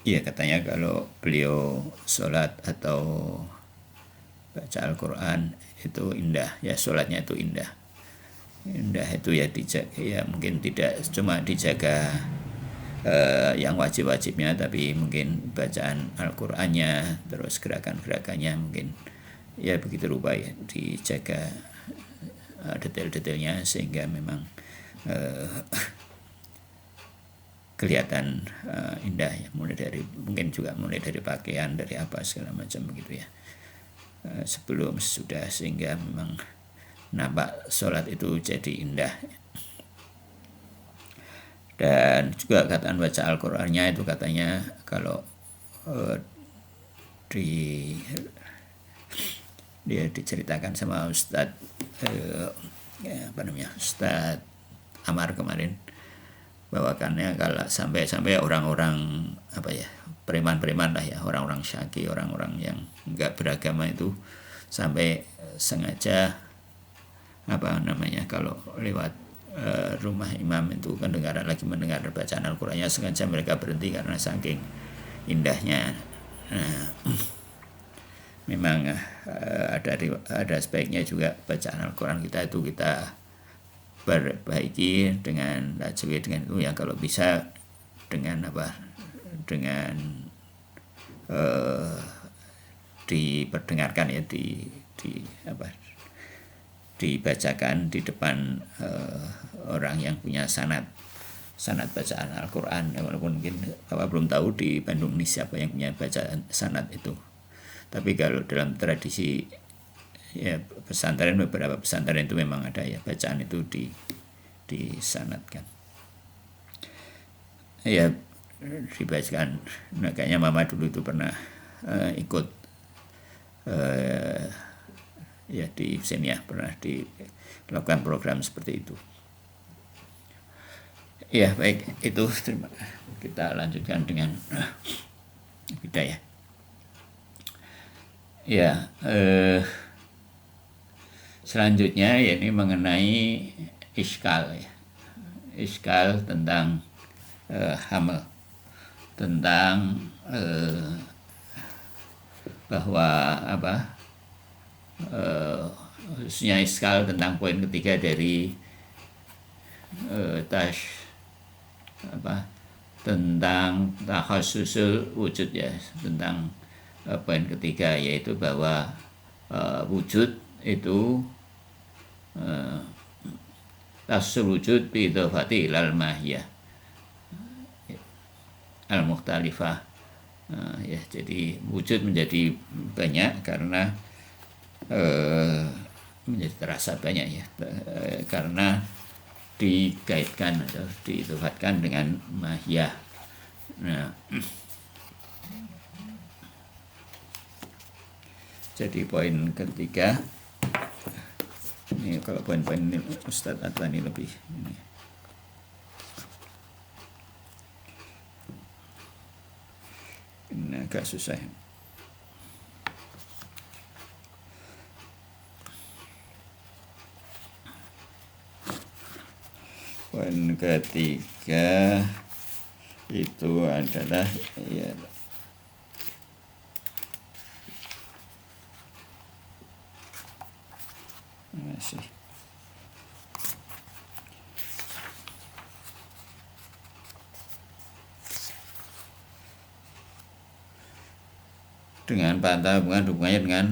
Iya, katanya kalau beliau sholat atau baca Al-Quran itu indah, ya sholatnya itu indah. Indah itu ya dijaga, ya mungkin tidak cuma dijaga yang wajib-wajibnya, tapi mungkin bacaan Al-Qur'annya, terus gerakan-gerakannya mungkin ya begitu rupa ya dijaga detail-detailnya sehingga memang kelihatan indah ya, mungkin juga mulai dari pakaian, dari apa segala macam begitu ya, sebelum sesudah, sehingga memang nampak sholat itu jadi indah. Dan juga kataan baca Al-Qur'annya itu katanya kalau dia diceritakan sama Ustadz Ustadz Amar kemarin, bawakannya kalau sampai orang-orang preman-preman lah ya, orang-orang syaki, orang-orang yang enggak beragama itu sampai sengaja kalau lewat rumah imam itu lagi mendengar bacaan Al-Qur'annya, sengaja mereka berhenti karena saking indahnya. Memang ada sebaiknya juga bacaan Al-Qur'an kita perbaiki dengan tajwid, dengan itu ya, kalau bisa dengan diperdengarkan ya, dibacakan di depan orang yang punya sanad bacaan Al-Qur'an. Walaupun mungkin Bapak belum tahu di Bandung ini siapa yang punya bacaan sanad itu, tapi kalau dalam tradisi ya pesantren, beberapa pesantren itu memang ada ya bacaan itu disanadkan ya, dibacakan. Nah, kayaknya Mama dulu itu pernah ikut ya di sini ya, pernah dilakukan program seperti itu. Ya baik, itu kita lanjutkan dengan hidayah. Ya, selanjutnya ya, ini mengenai iskal ya, iskal tentang hamil, tentang bahwa khususnya iskal tentang poin ketiga dari tentang takhassusul wujud ya, tentang poin ketiga, yaitu bahwa wujud itu takhassul wujud bi idhofati ilal mahiyah al-mukhtalifah. Ya, jadi wujud menjadi banyak karena menjadi terasa banyak ya, karena dikaitkan atau diidhofatkan dengan mahiyah. Nah, jadi poin ketiga ini, kalau poin-poin ini Ustadz Adlani lebih ini agak susah. Poin ketiga itu adalah ya, masih dengan pantah hubungannya dengan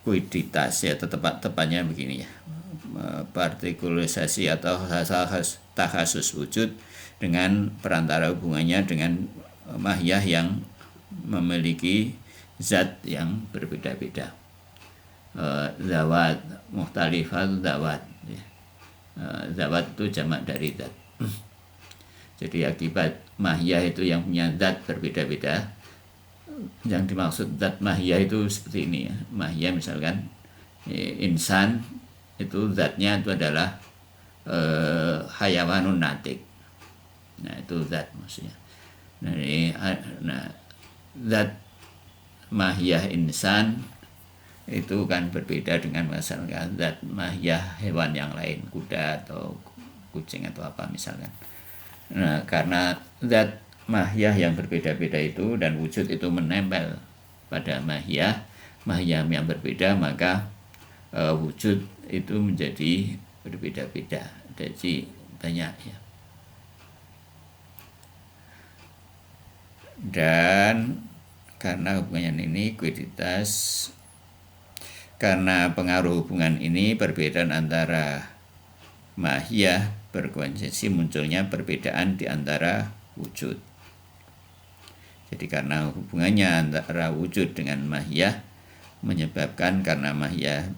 kuiditas ya, tepatnya begini ya, partikularisasi atau takhasus wujud dengan perantara hubungannya dengan mahiyah yang memiliki zat yang berbeda-beda. Zawat, mukhtalifat zawat ya. Zawat itu jamak dari zat. Jadi akibat mahiyah itu yang punya zat berbeda-beda. Yang dimaksud zat mahiyah itu seperti ini ya. Mahiyah misalkan insan itu zatnya itu adalah hayawanun natik. Nah, itu zat maksudnya. Nah, zat mahiyah insan itu kan berbeda dengan misalkan zat mahiyah hewan yang lain, kuda atau kucing atau apa misalkan. Nah, karena zat mahiyah yang berbeda-beda itu dan wujud itu menempel pada mahiyah yang berbeda, maka wujud itu menjadi berbeda-beda, jadi banyak ya. Dan karena hubungan ini kuiditas, karena pengaruh hubungan ini, perbedaan antara mahiyah berkonsekuensi munculnya perbedaan di antara wujud. Jadi karena hubungannya antara wujud dengan mahiyah menyebabkan karena mahiyah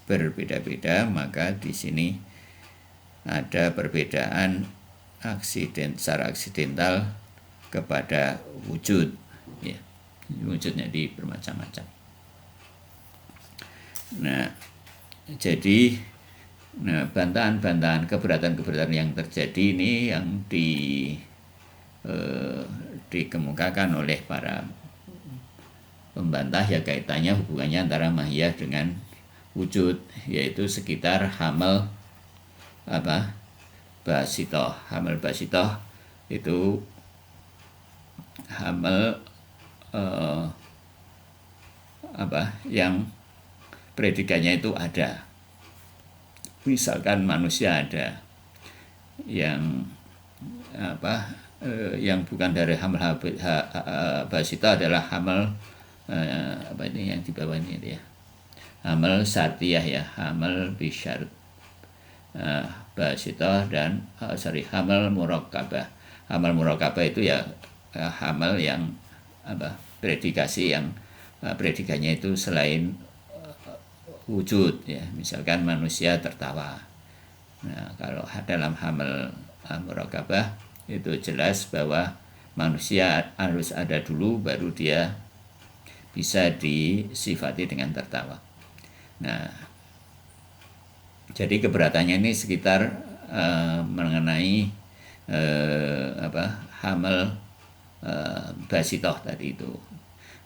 berbeda-beda, maka di sini ada perbedaan secara aksidental kepada wujud ya. Wujudnya di bermacam-macam. Nah, jadi bantahan-bantahan keberatan-keberatan yang terjadi ini yang dikemukakan oleh para pembantah ya, kaitannya hubungannya antara mahiyah dengan wujud, yaitu sekitar hamal basitoh. Hamal basitoh itu hamal yang predikannya itu ada. Misalkan manusia ada yang yang bukan dari hamal basitoh adalah hamal ini yang di bawah ini ya, hamal syartiyah ya, hamal bisyart basitoh dan hamal murakkabah. Hamal murakkabah itu ya hamal yang predikasi yang predikannya itu selain wujud ya, misalkan manusia tertawa. Nah, kalau dalam hamal murakkabah itu jelas bahwa manusia harus ada dulu baru dia bisa disifati dengan tertawa. Nah, jadi keberatannya ini sekitar mengenai hamal basitoh tadi itu.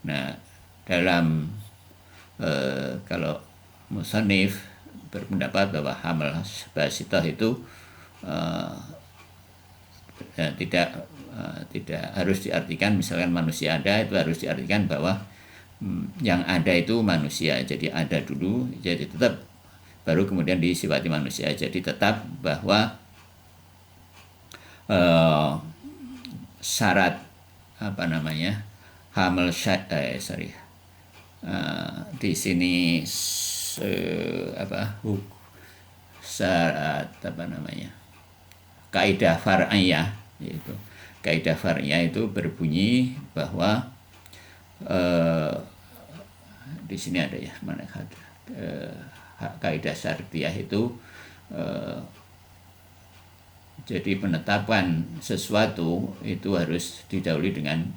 Nah, dalam kalau musannif berpendapat bahwa hamal basitoh itu tidak harus diartikan misalkan manusia ada, itu harus diartikan bahwa yang ada itu manusia, jadi ada dulu, jadi tetap baru kemudian disifati manusia. Jadi tetap bahwa syarat hamal di sini syarat kaidah far'iyah, yaitu kaidah far'iyah itu berbunyi bahwa di sini ada ya, mana kaidah syartiyah itu jadi penetapan sesuatu itu harus didahului dengan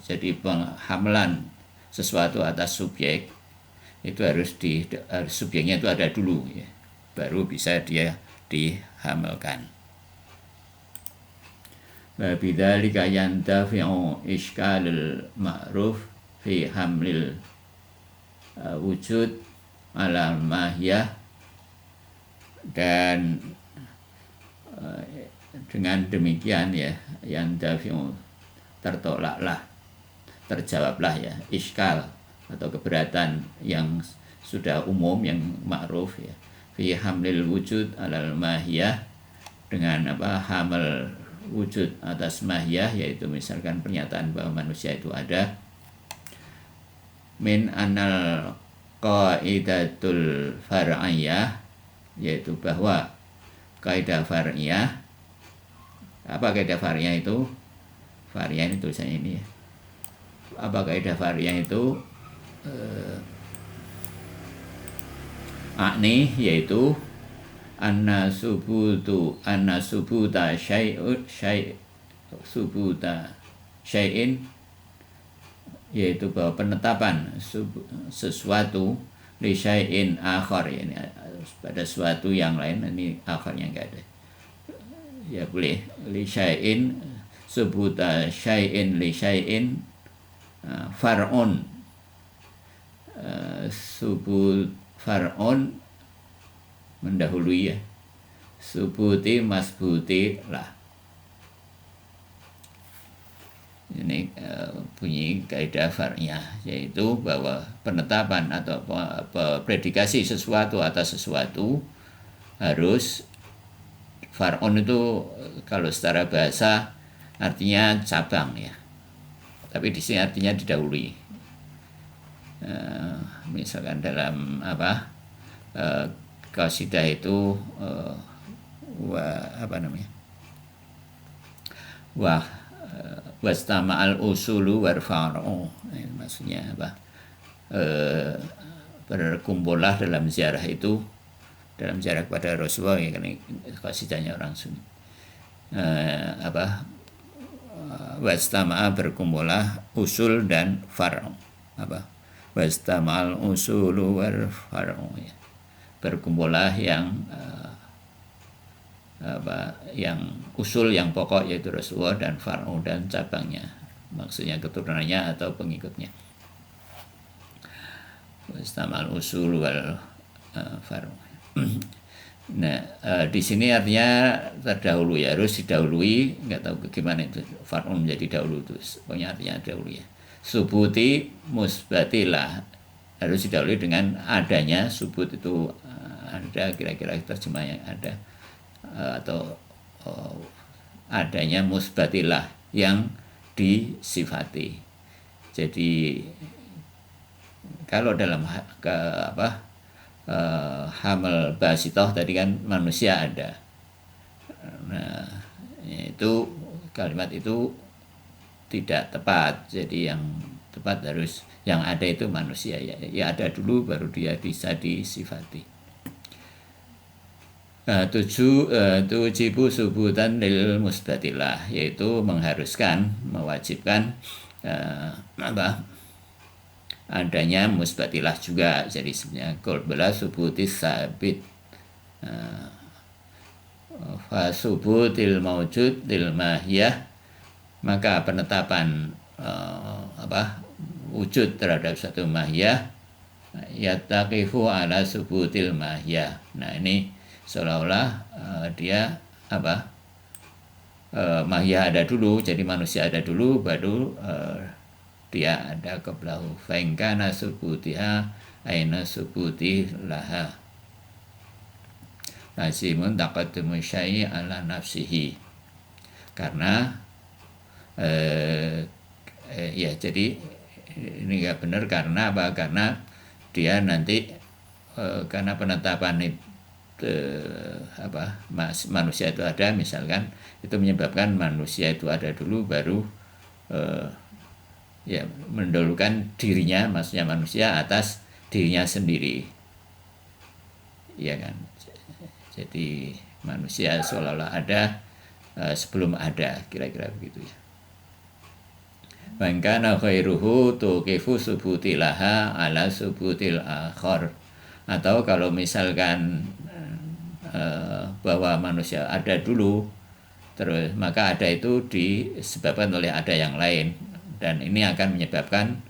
jadi penghamalan sesuatu atas subjek itu harus subjeknya itu ada dulu ya, baru bisa dia dihamalkan. Wa bidzalika yantafi'u iskalul ma'ruf fi hamlil wujud ala mahiyah, dan dengan demikian ya yantafi'u tertolaklah, terjawablah ya iskal atau keberatan yang sudah umum yang ma'ruf ya, fi hamlil wujud alal mahiyah, dengan hamal wujud atas mahiyah, yaitu misalkan pernyataan bahwa manusia itu ada, min anal qaidatul far'iyah, yaitu bahwa kaidah far'iyah. Apa kaidah far'iyah itu? Far'iyah ini tulisannya ini ya. Apa kaidah far'iyah itu? Akni, yaitu anna subuta syai'in, yaitu bahwa penetapan sesuatu li syai'in akhar, ya, pada suatu yang lain, ini akharnya enggak ada ya, boleh li syai'in, subuta syai'in li syai'in far'un, subut far'un mendahului ya, subuti masbuti lah. Ini bunyi kaidah far'iyah, yaitu bahwa penetapan atau predikasi sesuatu atas sesuatu harus far'un itu kalau secara bahasa artinya cabang ya. Tapi di sini artinya didahului. Misalkan dalam qasidah itu wastama'al usulu wal far'u, maksudnya berkumpullah dalam ziarah itu, dalam ziarah kepada Rasulullah, ya, karena qasidahnya orang Sunni. Wastama'a berkumpullah usul dan far'u. Wastama'al usulu wal far'u, ya. Berkumpullah yang usul yang pokok yaitu Rasulullah, dan far'u dan cabangnya, maksudnya keturunannya atau pengikutnya. Wastamal usul wal far'u. Nah, di sini artinya terdahulu ya, harus didahului, nggak tahu bagaimana itu far'u menjadi dahulu, itu pokoknya artinya dahulu ya. Subuti musbatilah, harus didahului dengan adanya. Subut itu ada, kira-kira terjemah yang ada, atau adanya musbatilah yang disifati. Jadi kalau dalam hamal basitoh tadi kan manusia ada. Nah, itu kalimat itu tidak tepat. Jadi yang tepat harus yang ada itu manusia ya. Ya ada dulu baru dia bisa disifati. Tujibu subutan lil musbatilah, yaitu mengharuskan, mewajibkan adanya musbatilah juga. Jadi sebenarnya qalbala subutis sabit, fa subutil maujud lil mahiyah, maka penetapan wujud terhadap satu mahiyah yattaqifu ala subutil mahiyah. Nah, ini seolah-olah dia mahiyah ada dulu, jadi manusia ada dulu, baru dia ada qablahu. Fa in kana subutiha aina subuti laha lazimun taqaddumu syai' ala nafsihi. Karena ya, jadi ini nggak benar. Karena apa? Karena dia nanti karena penetapan manusia itu ada, misalkan itu menyebabkan manusia itu ada dulu, baru ya mendahulukan dirinya, maksudnya manusia atas dirinya sendiri, ya kan. Jadi manusia seolah-olah ada sebelum ada, kira-kira begitu ya. Mangkana khairuhu tuqifu subutilaha ala subutil akhar. Atau kalau misalkan bahwa manusia ada dulu, terus maka ada itu disebabkan oleh ada yang lain, dan ini akan menyebabkan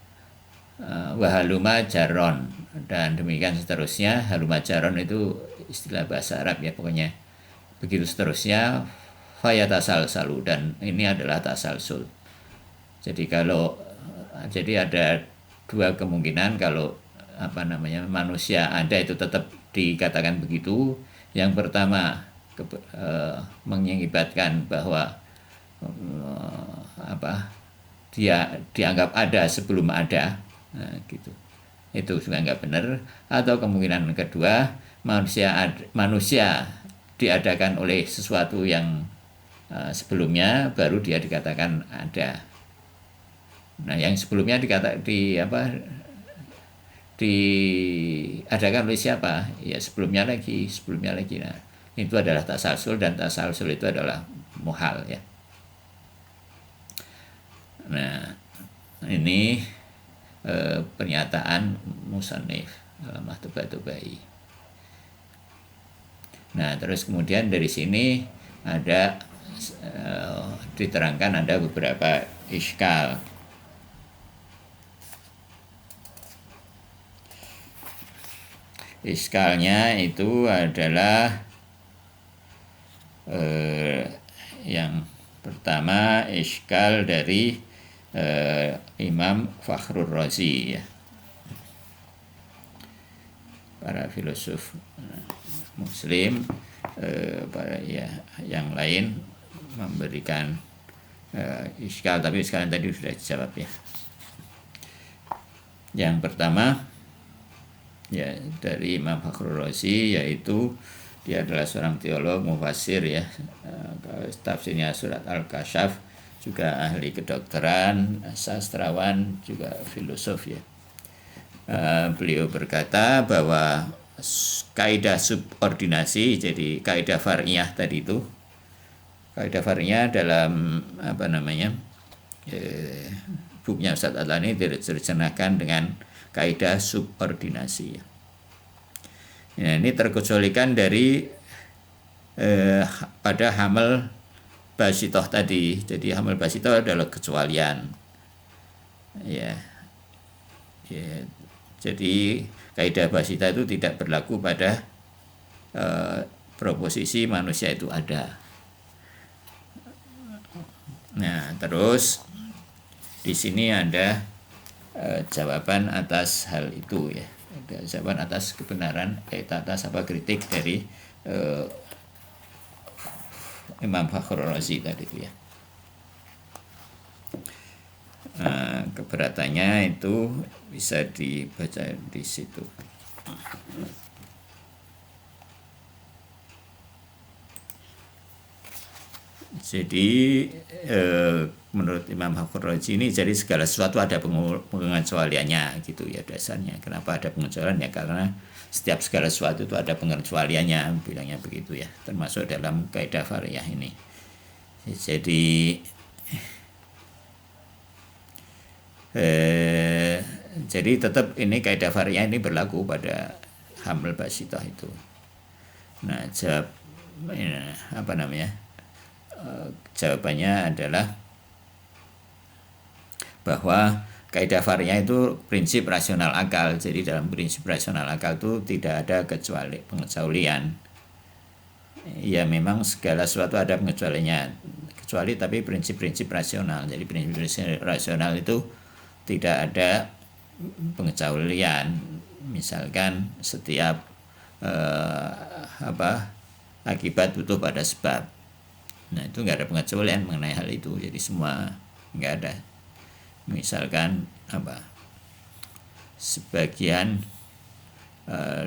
wahaluma jaron, dan demikian seterusnya. Haluma jaron itu istilah bahasa Arab ya, pokoknya begitu seterusnya. Fayatasalsalu, dan ini adalah tasalsul. Jadi jadi ada dua kemungkinan kalau manusia ada itu tetap dikatakan begitu. Yang pertama mengakibatkan bahwa dia dianggap ada sebelum ada, gitu. Itu juga nggak benar. Atau kemungkinan kedua, manusia diadakan oleh sesuatu yang sebelumnya, baru dia dikatakan ada. Nah, yang sebelumnya diadakan oleh siapa? Ya sebelumnya lagi. Nah, itu adalah tasalsul, dan tasalsul itu adalah muhal ya. Nah, ini pernyataan musannif Mahtubat-Tubai. Nah, terus kemudian dari sini ada diterangkan ada beberapa iskal. Iskalnya itu adalah yang pertama, iskal dari Imam Fakhrur Razi ya. Para filosof Muslim para ya yang lain memberikan iskal, tapi sekarang tadi sudah dijawab ya. Yang pertama ya dari Imam Fakhrur Razi, yaitu dia adalah seorang teolog, mufassir ya, tafsirnya surat Al-Kasyaf, juga ahli kedokteran, sastrawan, juga filosof ya. Beliau berkata bahwa kaidah subordinasi, jadi kaidah far'iyah tadi itu, kaidah far'iyah dalam bukunya Ustaz Adlani diterjemahkan dengan kaidah subordinasi ya. Ya, ini terkecualikan dari pada hamal basitoh tadi. Jadi hamal basitoh adalah kecualian ya. Jadi kaidah basitoh itu tidak berlaku pada proposisi manusia itu ada. Nah, terus di sini ada jawaban atas hal itu ya. Ada jawaban atas kebenaran, atas kritik dari Imam Fakhrur Razi tadi itu ya. Keberatannya itu bisa dibaca di situ. Jadi menurut Imam Fakhrur Razi ini, jadi segala sesuatu ada pengecualiannya gitu ya dasarnya. Kenapa ada pengecualian ya? Karena setiap segala sesuatu itu ada pengecualiannya, bilangnya begitu ya. Termasuk dalam kaidah far'iyah ini. Jadi tetap ini kaidah far'iyah ini berlaku pada hamil basitoh itu. Nah, jawabannya adalah bahwa kaidah far'iyah itu prinsip rasional akal. Jadi dalam prinsip rasional akal itu tidak ada pengecualian. Ya memang segala sesuatu ada pengecualiannya, kecuali tapi prinsip-prinsip rasional. Jadi prinsip rasional itu tidak ada pengecualian. Misalkan setiap akibat butuh pada sebab. Nah, itu nggak ada pengecualian mengenai hal itu. Jadi semua nggak ada. Misalkan sebagian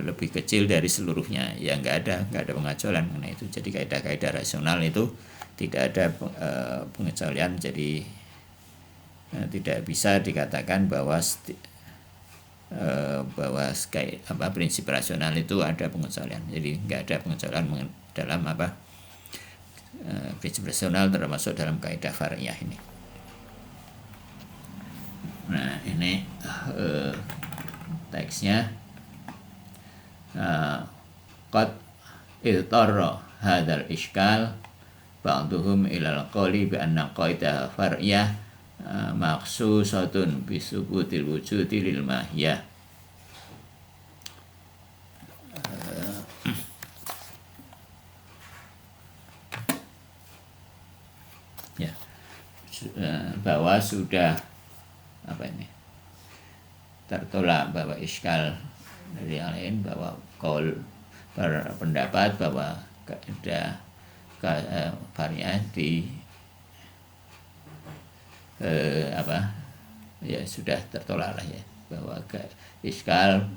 lebih kecil dari seluruhnya, ya nggak ada pengecualian mengenai itu. Jadi kaidah-kaidah rasional itu tidak ada pengecualian. Jadi tidak bisa dikatakan bahwa prinsip rasional itu ada pengecualian. Jadi nggak ada pengecualian dalam prinsip rasional, termasuk dalam kaidah far'iyah ini. Nah, ini teksnya. Qad idtarra hadzal iskal ba'duhum ilal qawli bi anna qaidah far'iyah maqsusatun bi subutil wujudi lil mahiyah. Ya, bahwa sudah tertolak bahwa iskal dari yang lain, bahwa qaul berpendapat bahwa kaidah far'iyah ya sudah tertolak lah ya, bahwa iskal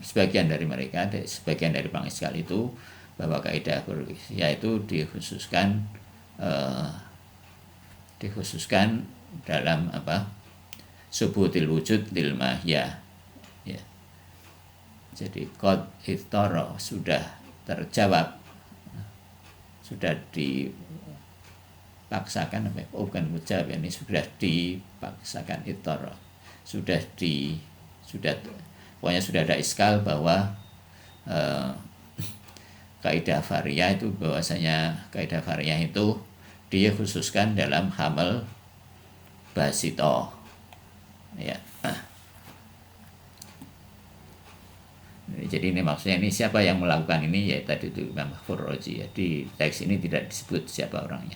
sebagian dari mereka, sebagian dari pengiskal itu, bahwa kaidah far'iyah itu dikhususkan dalam subutil wujud lil mahiyah ya. Jadi qad iftara sudah terjawab, sudah dipaksakan bukan menjawab, ini sudah dipaksakan, iftara pokoknya sudah ada iskal bahwa kaidah far'iyah itu, bahwasanya kaidah far'iyah itu dia khususkan dalam hamal basitoh ya. Jadi ini maksudnya, ini siapa yang melakukan ini, ya tadi itu Imam Fakhrur Razi ya. Di teks ini tidak disebut siapa orangnya.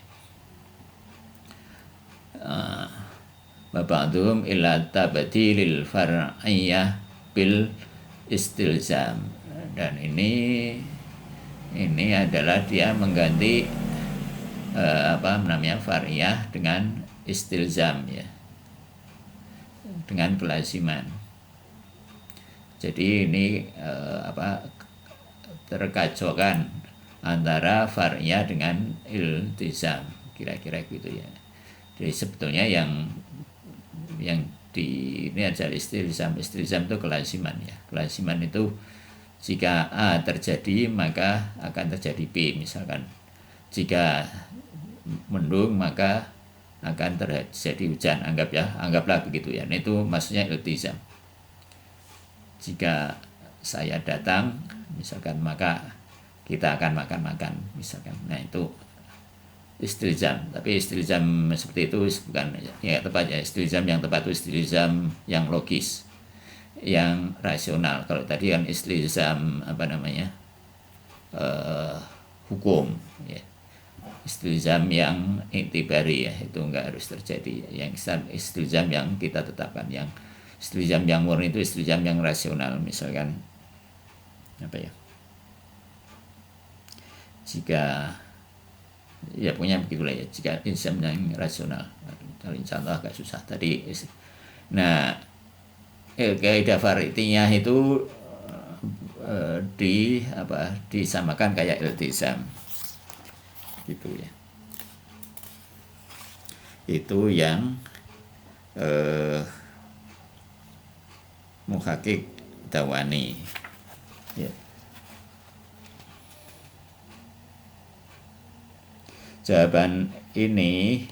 wa ba'dhum ila tabdilil far'iyah bil istilzam. Dan ini adalah dia mengganti far'iyah dengan istilzam, ya, dengan kelaziman. Jadi ini terkacaukan antara far'iyah dengan iltizam, kira-kira gitu ya. Jadi sebetulnya yang ini adalah istilzam itu kelaziman, ya. Kelaziman itu jika A terjadi maka akan terjadi B, misalkan. Jika mendung maka akan terjadi hujan, anggaplah begitu ya. Nah, itu maksudnya iltizam. Jika saya datang misalkan maka kita akan makan misalkan. Nah, itu istilzam. Tapi istilzam seperti itu bukan ya tepat, ya. Istilzam yang tepat itu istilzam yang logis, yang rasional. Kalau tadi kan istilzam hukum, ya. Istilzam yang intibari, ya, itu enggak harus terjadi. Yang istilzam yang kita tetapkan, yang istilzam yang murni itu istilzam yang rasional. Misalkan jika ya punya begitulah, ya, jika istilzam yang rasional. Kalau contoh agak susah tadi. Nah, kaidah far'iyah itu disamakan kayak iltizam gitu, ya. Itu yang Muhaqqiq Dawani, ya. Jawaban ini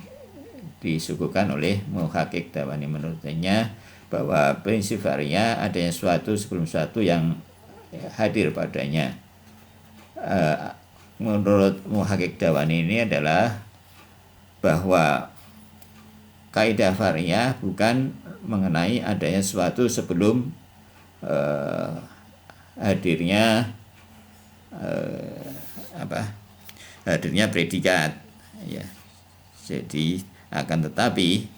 disuguhkan oleh Muhaqqiq Dawani. Menurutnya bahwa prinsip far'iyah adanya suatu sebelum suatu yang hadir padanya. Menurut Muhaqqiq Dawani ini adalah bahwa kaidah far'iyah bukan mengenai adanya suatu sebelum hadirnya predikat, ya. Jadi akan tetapi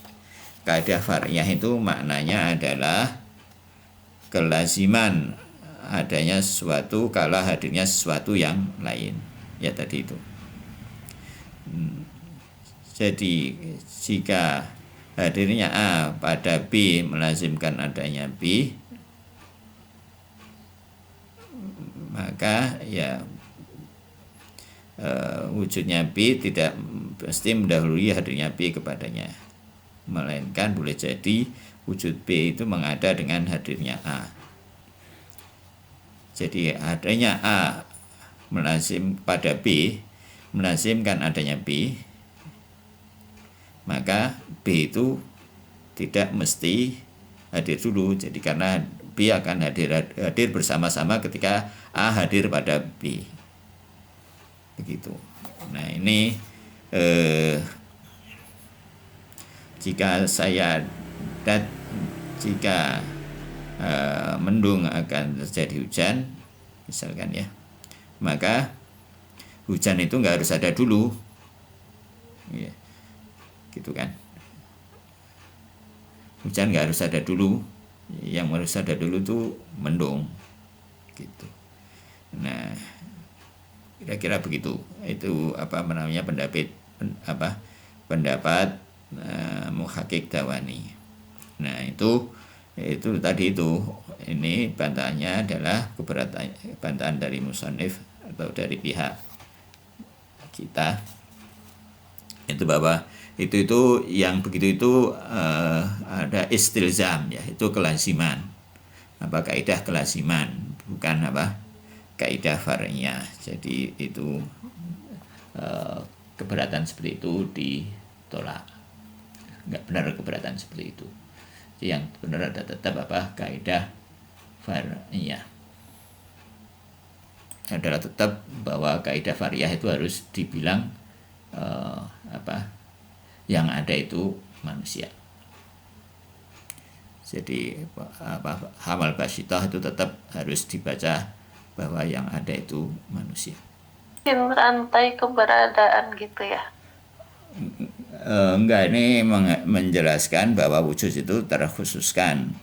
kaidah far'iyah itu maknanya adalah kelaziman adanya sesuatu kala hadirnya sesuatu yang lain, ya, tadi itu. Jadi jika hadirnya A pada B melazimkan adanya B, maka ya wujudnya B tidak pasti mendahului hadirnya B kepadanya, melainkan boleh jadi wujud B itu mengada dengan hadirnya A. Jadi adanya A melazim pada B melazimkan adanya B, maka B itu tidak mesti hadir dulu. Jadi karena B akan hadir bersama-sama ketika A hadir pada B, begitu. Nah, ini jika mendung akan terjadi hujan, misalkan, ya, maka hujan itu nggak harus ada dulu, ya, gitu kan. Hujan nggak harus ada dulu, yang harus ada dulu tuh mendung, gitu. Nah, kira-kira begitu. Itu pendapat Muhaqqiq Dawani. Nah, itu tadi itu. Ini bantahannya adalah bantahan dari musannif atau dari pihak kita, itu bahwa itu yang begitu itu ada istilzam, ya, itu kelaziman, kaidah kelaziman, bukan kaidah far'iyah. Jadi itu keberatan seperti itu ditolak, nggak benar keberatan seperti itu. Yang benar ada tetap kaidah far'iyah adalah tetap bahwa kaidah far'iyah itu harus dibilang yang ada itu manusia. Jadi hamal basyitah itu tetap harus dibaca bahwa yang ada itu manusia. Rantai keberadaan gitu, ya. Enggak, ini menjelaskan bahwa wujud itu terkhususkan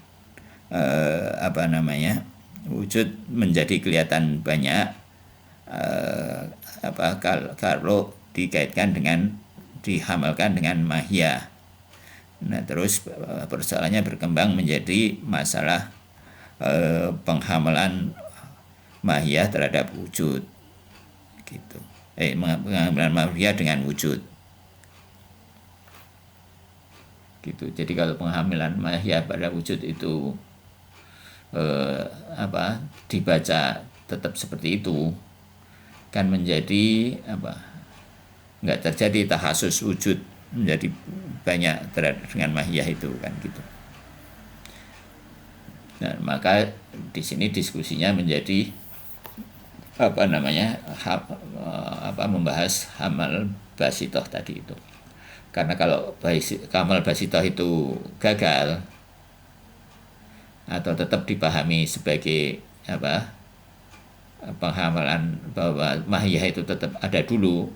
wujud menjadi kelihatan banyak kalau dikaitkan dengan dihamalkan dengan mahya. Nah, terus persoalannya berkembang menjadi masalah penghamalan mahya terhadap wujud, gitu. Penghamalan mahya dengan wujud, gitu. Jadi kalau penghamilan mahya pada wujud itu dibaca tetap seperti itu, kan menjadi nggak terjadi tahasus wujud menjadi banyak dengan mahya itu, kan gitu. Nah, maka di sini diskusinya menjadi membahas hamal basitoh tadi itu. Karena kalau hamal basitoh itu gagal atau tetap dipahami sebagai penghamalan bahwa mahya itu tetap ada dulu,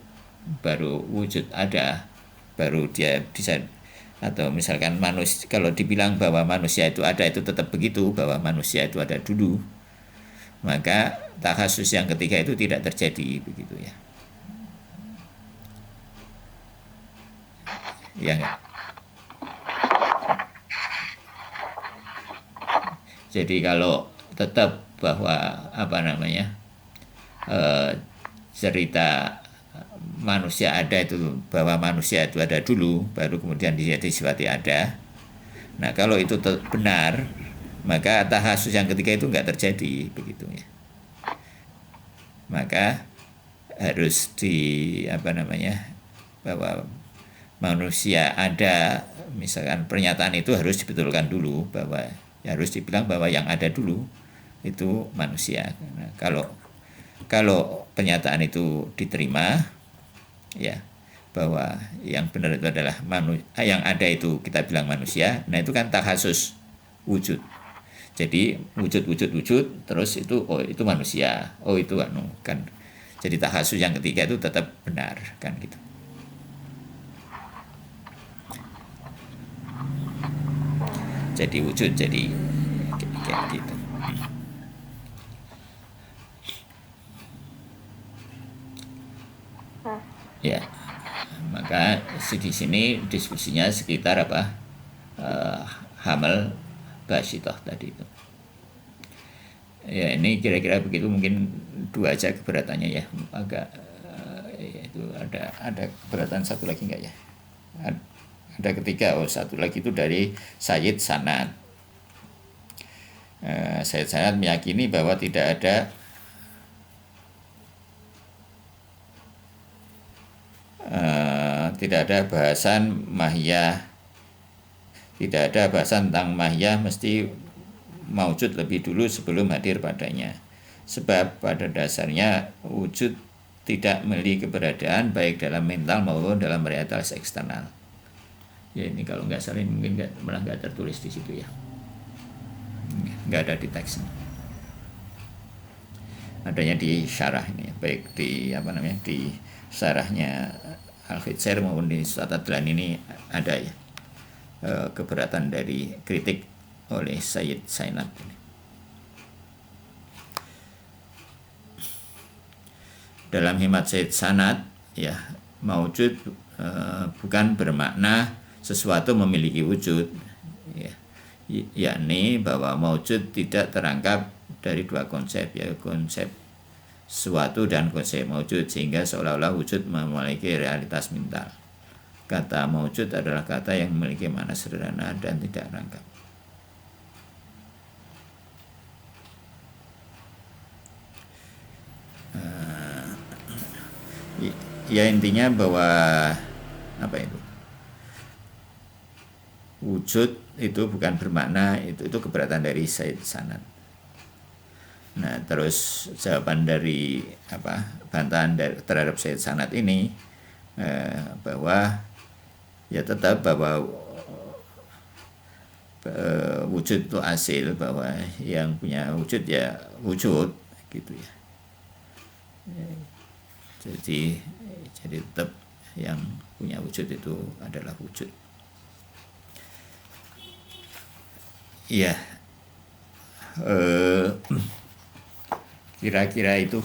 baru wujud ada, baru dia bisa. Atau misalkan kalau dibilang bahwa manusia itu ada, itu tetap begitu, bahwa manusia itu ada dulu, maka takhasus yang ketiga itu tidak terjadi, begitu ya. Ya enggak? Jadi kalau tetap bahwa cerita manusia ada itu, bahwa manusia itu ada dulu, baru kemudian dia disifati ada. Nah, kalau itu benar, maka tahasus yang ketiga itu enggak terjadi, begitu ya. Maka harus bahwa manusia ada, misalkan pernyataan itu harus dibetulkan dulu, bahwa harus dibilang bahwa yang ada dulu itu manusia. Nah, kalau pernyataan itu diterima, ya, bahwa yang benar itu adalah yang ada itu kita bilang manusia, nah itu kan takhasus wujud. Jadi wujud terus itu itu manusia, itu kan. Jadi takhasus yang ketiga itu tetap benar, kan gitu. Jadi wujud jadi kayak gitu. Ya, maka di sini diskusinya sekitar hamal basitoh tadi itu. Ya, ini kira-kira begitu, mungkin dua aja keberatannya ya. Agak itu ada keberatan satu lagi enggak ya? Ada ketiga, satu lagi itu dari Sayyid Sanad. Sayyid Sanad meyakini bahwa tidak ada bahasan mahya, tidak ada bahasan tentang mahya mesti maujud lebih dulu sebelum hadir padanya. Sebab pada dasarnya wujud tidak memiliki keberadaan baik dalam mental maupun dalam realitas eksternal. Ya, ini kalau nggak salah mungkin malah nggak tertulis di situ ya, nggak ada di teksnya, adanya di syarah ini, baik di di syarahnya Al-Khitsair maupun di Satadlan ini ada ya keberatan dari kritik oleh Sayyid Sanad ini. Dalam hemat Sayyid Sanad ya, maujud bukan bermakna sesuatu memiliki wujud ya, yakni bahwa maujud tidak terangkap dari dua konsep, yaitu konsep sesuatu dan konsep maujud, sehingga seolah-olah wujud memiliki realitas mental. Kata maujud adalah kata yang memiliki makna sederhana dan tidak rangkap. Ya, intinya bahwa wujud itu bukan bermakna itu keberatan dari Sayyid Sanad. Nah, terus jawaban dari bantahan terhadap Sayyid Sanad ini bahwa ya tetap bahwa wujud itu hasil, bahwa yang punya wujud ya wujud, gitu ya. Jadi tetap yang punya wujud itu adalah wujud. Iya, kira-kira itu.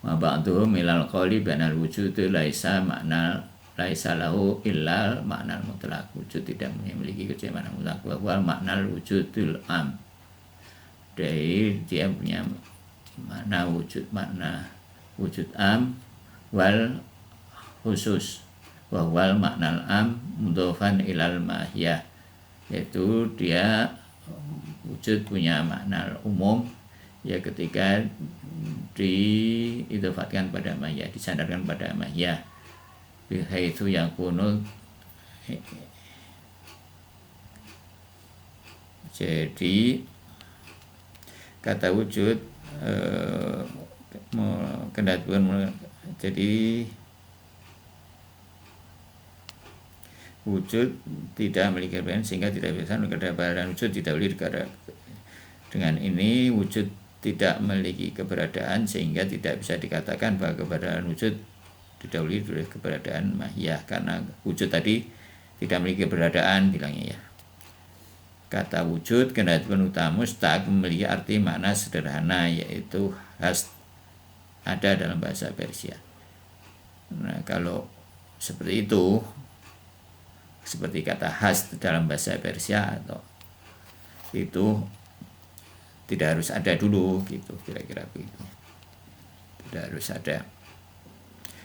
Wa ba'du milal qawli banal wujud laisa lahu illa makna mutlak. Wujud tidak memiliki kecuali makna mutlak. Wa makna wujudul am. Dari dia punya makna wujud am wal khusus. Wa wal makna am mudhofan ilal mahiyah. Yaitu dia wujud punya makna umum ya ketika diidofatkan pada mahiyah, disandarkan pada mahiyah. Bihaitsu yakunu, jadi kata wujud jadi wujud tidak memiliki keberadaan sehingga tidak bisa keberadaan wujud didahului dengan ini wujud tidak memiliki keberadaan sehingga tidak bisa dikatakan bahwa keberadaan wujud didahului oleh keberadaan mahiyah, karena wujud tadi tidak memiliki keberadaan bilangnya ya. Kata wujud kendatipun utamus tak memiliki arti makna sederhana, yaitu has, ada dalam bahasa Persia. Nah, kalau seperti itu, seperti kata has dalam bahasa Persia, atau itu tidak harus ada dulu gitu, kira-kira begitu. Tidak harus ada,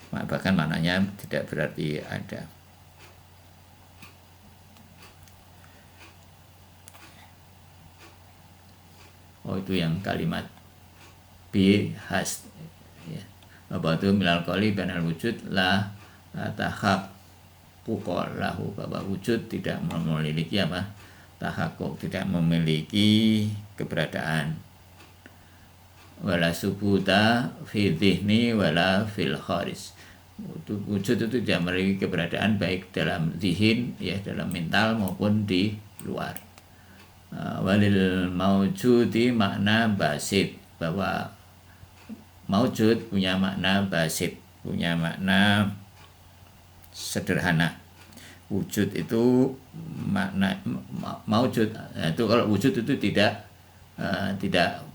bahkan maknanya tidak berarti ada. Oh, itu yang kalimat bi has ya. Bahwa itu milal qoli banal wujud la tahaq lahu, bahwa wujud tidak memiliki apa? Tahakkuk, tidak memiliki keberadaan. Wala subuta fi dhihni wala fil kharis. Wujud itu tidak memiliki keberadaan baik dalam zihin ya, dalam mental maupun di luar. Walil maujudi makna basit, bahwa maujud punya makna basit, punya makna sederhana. Wujud itu makna maujud itu, kalau wujud itu tidak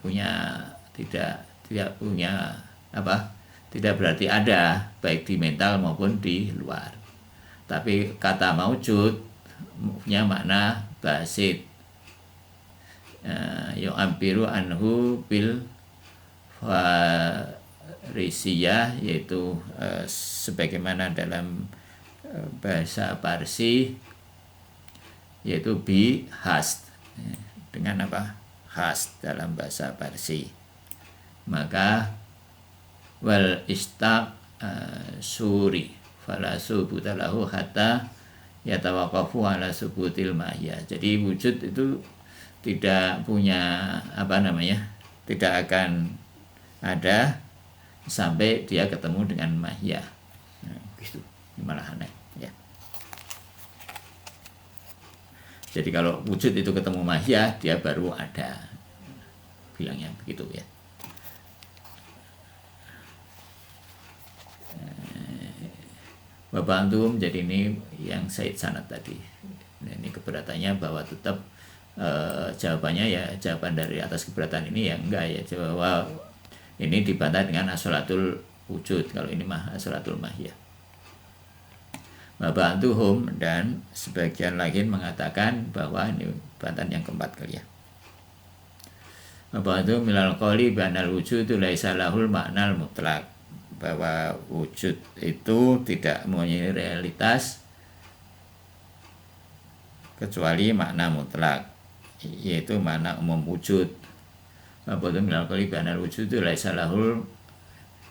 punya apa, tidak berarti ada baik di mental maupun di luar. Tapi kata maujud punya makna basit, yu'abbiru anhu bil farisiyah, yaitu sebagaimana dalam bahasa Parsi, yaitu bi has, dengan apa? Has dalam bahasa Parsi. Maka wal istaq suri fala subuta lahu hatta yatawaqafu ala subutil mahiyah. Jadi wujud itu tidak punya apa namanya, tidak akan ada sampai dia ketemu dengan mahiyah. Nah, gitu. Malah aneh ya. Jadi kalau wujud itu ketemu mahiyah, dia baru ada, bilangnya begitu ya. Bapak antum, jadi ini yang Said Sanad tadi. Nah, ini keberatannya bahwa tetap jawabannya ya, jawaban dari atas keberatan ini ya enggak ya, bahwa ini dibantah dengan asolatul wujud, kalau ini mah asolatul mahiyah. Bapak antuhum, dan sebagian lagi mengatakan bahwa ini bantahan yang keempat kali ya. Bapak antuhum milal qoli banal wujud laisa lahul maknal mutlak, bahwa wujud itu tidak mempunyai realitas kecuali makna mutlak, yaitu makna umum wujud. Bapak antuhum milal qoli banal wujud laisa lahul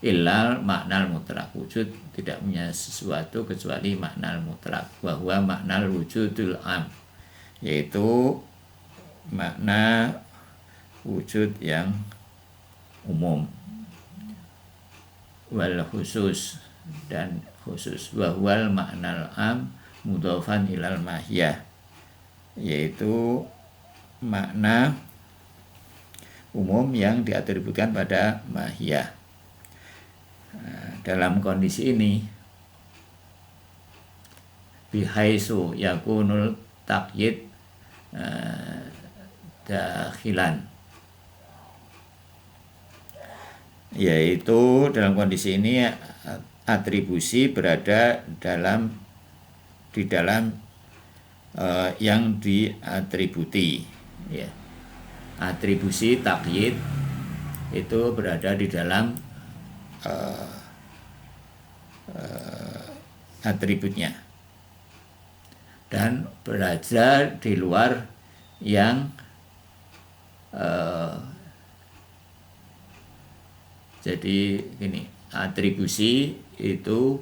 illal maknal mutlak, wujud tidak punya sesuatu kecuali maknal mutlak, bahwa maknal wujudul am, yaitu makna wujud yang umum, wal khusus, dan khusus, wahwal maknal am mudhofan ilal mahiyah, yaitu makna umum yang diatributkan pada mahiyah. Dalam kondisi ini bihaisu yakunul taqyid dakhilan, yaitu dalam kondisi ini atribusi berada di dalam yang diatributi, ya. Atribusi taqyid itu berada di dalam atributnya dan berada di luar yang jadi gini, atribusi itu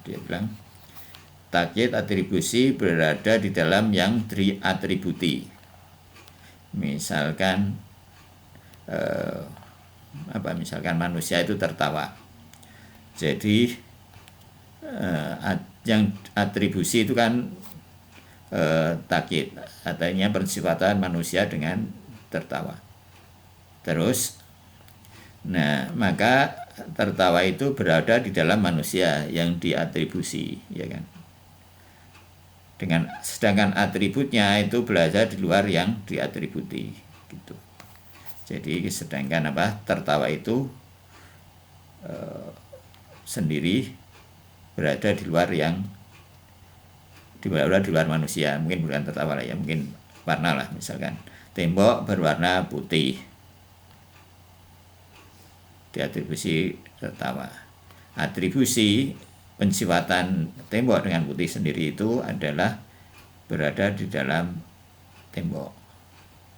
dia bilang takyid atribusi berada di dalam yang diatributi. Misalkan misalkan manusia itu tertawa. Jadi yang atribusi itu kan takyid, artinya persifatan manusia dengan tertawa. Terus maka tertawa itu berada di dalam manusia yang diatribusi, ya kan. Sedangkan atributnya itu berada di luar yang diatributi, gitu. Jadi sedangkan tertawa itu sendiri berada di luar manusia. Mungkin bukan tertawa lah ya, mungkin warna lah, misalkan tembok berwarna putih diatribusi tertawa. Atribusi pensifatan tembok dengan putih sendiri itu adalah berada di dalam tembok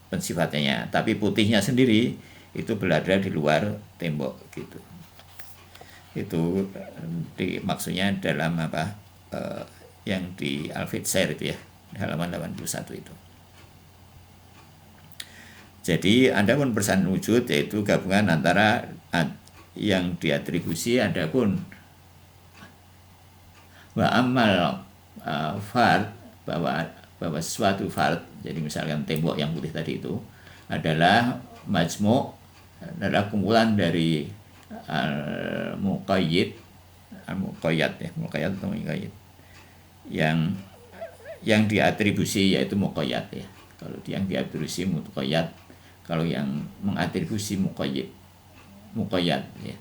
pensifatannya, tapi putihnya sendiri itu berada di luar tembok, gitu. Itu maksudnya dalam yang di Al-Fitsair itu ya, halaman 81 itu. Jadi adapun persamaan wujud yaitu gabungan antara yang diatribusi, adapun wa amal fard, bahwa suatu fard, jadi misalkan tembok yang putih tadi itu adalah majmu', adalah kumpulan dari al-muqayyad atau muqayyad yang diatribusi yaitu muqayyad ya. Kalau yang diatribusi muqayyad, kalau yang mengatribusi muqayyad ya,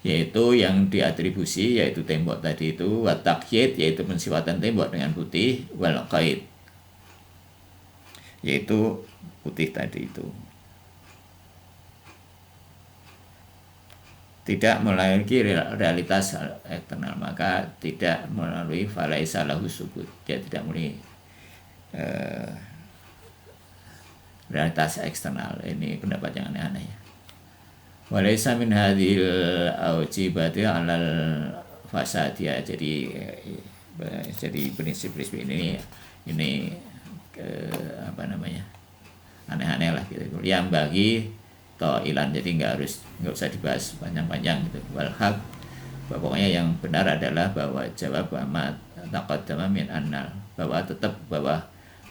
yaitu yang diatribusi yaitu tembok tadi itu, wa taqyid yaitu pensifatan tembok dengan putih, wal qaid yaitu putih tadi itu. Tidak memiliki realitas eksternal, maka tidak melalui falaisa lahu subut, dia tidak memiliki realitas eksternal. Ini pendapat yang aneh-aneh ya. Walaisa min hadhil aujibati alal fasadia. Jadi prinsip-prinsip ini aneh-aneh lah gitu. Yang bagi toilan, jadi nggak usah dibahas panjang-panjang gitu. Wal haq, pokoknya yang benar adalah bahwa jawab amat taqaddama min annal, bahwa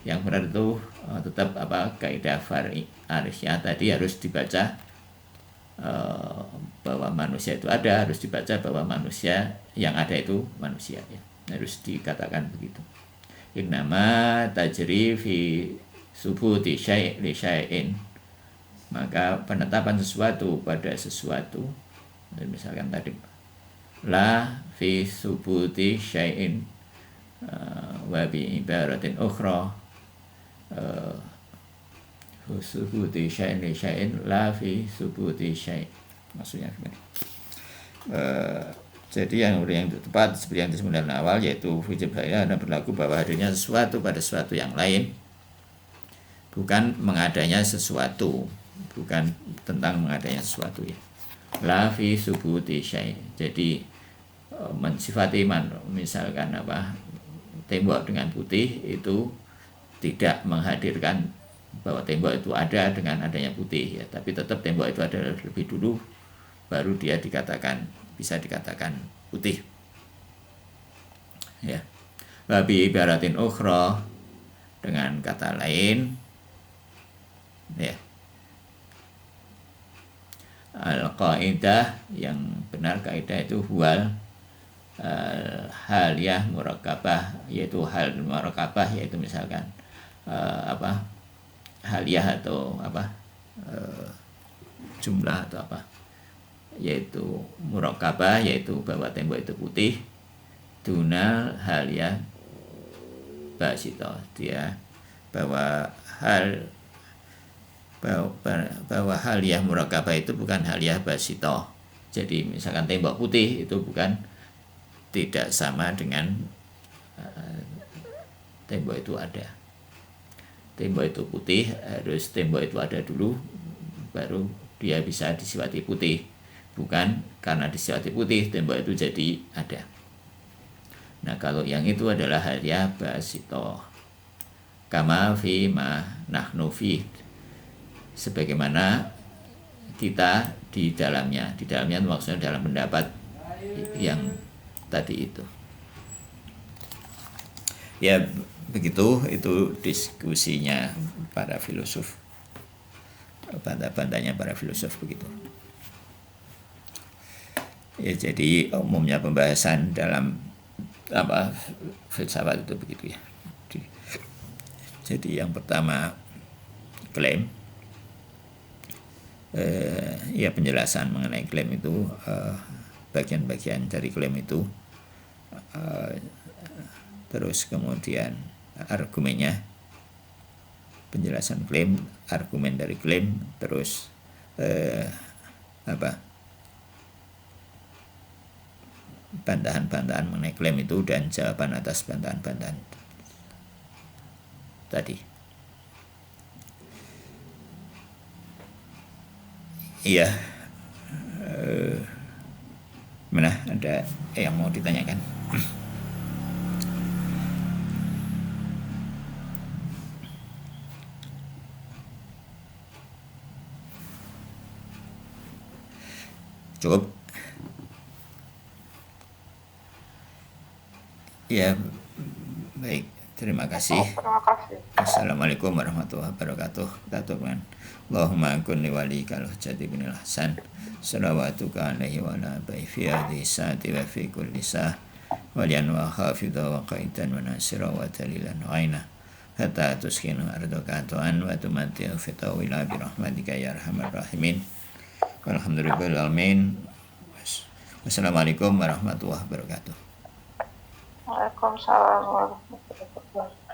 yang benar itu tetap kaidah arifnya tadi harus dibaca bahwa manusia itu ada, harus dibaca bahwa manusia yang ada itu manusia ya. Harus dikatakan begitu. Innama tajri fi subuti syai' li syai'in, maka penetapan sesuatu pada sesuatu, misalkan tadi la fi subuti syai'in wa bi ibaratin ukhra subuti syai'in li syai'in la fi subuti syai', maksudnya jadi yang tepat seperti yang disebutkan awal, yaitu wujud ada berlaku bahwa hadirnya sesuatu pada sesuatu yang lain, bukan mengadanya sesuatu, bukan tentang mengadanya sesuatu ya. La fi subuti syai', jadi mensifati misalkan tembok dengan putih itu tidak menghadirkan bahwa tembok itu ada dengan adanya putih ya, tapi tetap tembok itu ada lebih dulu baru dia bisa dikatakan putih ya. Babi ibaratin ukhra, dengan kata lain ya, Al-qaidah yang benar, kaidah itu huwal haliyah murakabah, yaitu hal murakabah, yaitu misalkan haliyah atau jumlah atau yaitu murakabah, yaitu bahwa tembok itu putih, dunal haliyah basito, dia bahwa haliyah murakabah itu bukan haliyah basito. Jadi misalkan tembok putih itu tidak sama dengan tembok itu ada. Tembok itu putih, harus tembok itu ada dulu baru dia bisa disiwati putih. Bukan karena disiwati putih tembok itu jadi ada. Nah, kalau yang itu adalah haliyah basito, kama fi ma nahnu fi, sebagaimana kita di dalamnya maksudnya dalam pendapat yang tadi itu. Ya begitu, itu diskusinya para filosof, bantah-bantahnya para filosof begitu. Ya, jadi umumnya pembahasan dalam filsafat itu begitu ya. Jadi yang pertama klaim, ya penjelasan mengenai klaim itu, bagian-bagian dari klaim itu, terus kemudian argumennya, penjelasan klaim, argumen dari klaim, terus bantahan-bantahan mengenai klaim itu, dan jawaban atas bantahan-bantahan tadi. Iya, mana ada yang mau ditanyakan? Cukup? Ya, baik. Terima kasih. Assalamualaikum warahmatullahi wabarakatuh. Tatuban. Allahumma kunni walikal hujjati binil hasan. Salawatuka alaihi wa ala ba'i fi hadhi sa'ati wa fi kulli sa'ah. Walian wa khafidha wa qaitan wa nasira wa talilan ghainah. Hatta tuskinu ardoka tu'an wa tumati'u fitawila birahmatika ya arhamar rahimin. Walhamdulillahil alamin. Wassalamualaikum warahmatullahi wabarakatuh. Waalaikumsalam warahmatullahi wabarakatuh.